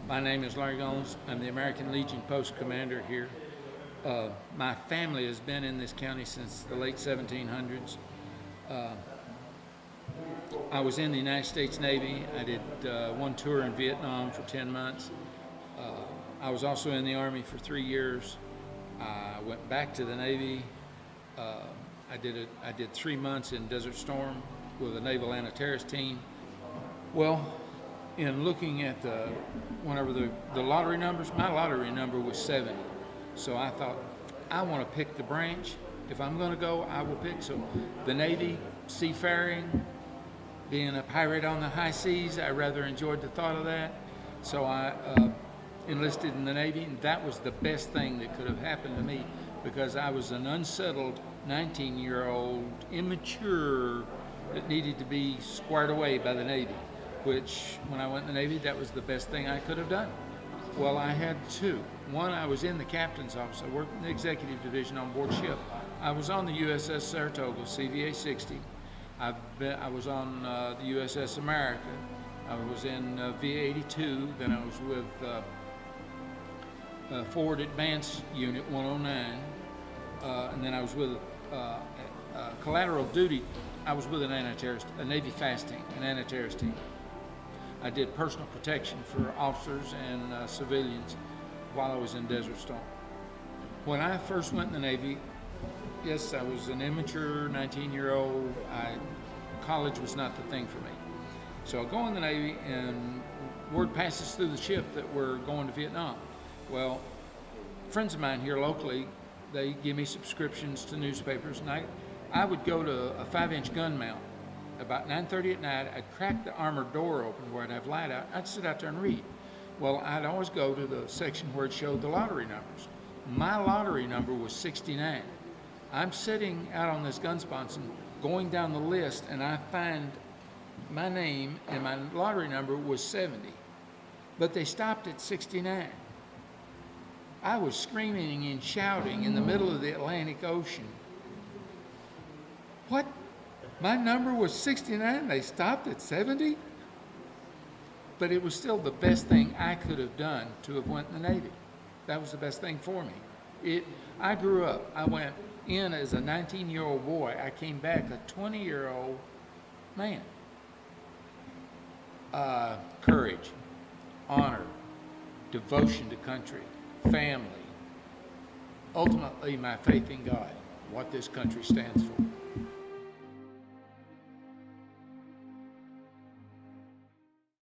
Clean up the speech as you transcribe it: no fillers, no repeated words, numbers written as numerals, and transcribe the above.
My name is Larry Goins. I'm the American Legion Post Commander here. My family has been in this county since the late 1700s. I was in the United States Navy. I did one tour in Vietnam for 10 months. I was also in the Army for 3 years. I went back to the Navy. I did 3 months in Desert Storm with a Naval Anti-Terrorist team. Well, in looking at the lottery numbers, my lottery number was 70. So I thought, I want to pick the branch. If I'm going to go, I will pick. So the Navy, seafaring, being a pirate on the high seas, I rather enjoyed the thought of that. So I enlisted in the Navy, and that was the best thing that could have happened to me, because I was an unsettled 19-year-old, immature, that needed to be squared away by the Navy, which when I went in the Navy, that was the best thing I could have done. Well, I had two. One, I was in the captain's office. I worked in the executive division on board ship. I was on the USS Saratoga, CVA 60. I was on the USS America. I was in VA 82. Then I was with Forward Advance Unit 109. And then I was with collateral duty. I was with a Navy fast team, an anti-terrorist team. I did personal protection for officers and civilians while I was in Desert Storm. When I first went in the Navy, yes, I was an immature 19-year-old. College was not the thing for me. So I go in the Navy, and word passes through the ship that we're going to Vietnam. Well, friends of mine here locally, they give me subscriptions to newspapers, and I would go to a 5-inch gun mount. About 9:30 at night, I'd crack the armored door open where I'd have light out. I'd sit out there and read. Well, I'd always go to the section where it showed the lottery numbers. My lottery number was 69. I'm sitting out on this gun sponson, going down the list, and I find my name, and my lottery number was 70. But they stopped at 69. I was screaming and shouting in the middle of the Atlantic Ocean. What? My number was 69, they stopped at 70? But it was still the best thing I could have done to have went in the Navy. That was the best thing for me. I grew up, I went in as a 19-year-old boy, I came back a 20-year-old man. Courage, honor, devotion to country, family, ultimately my faith in God, what this country stands for.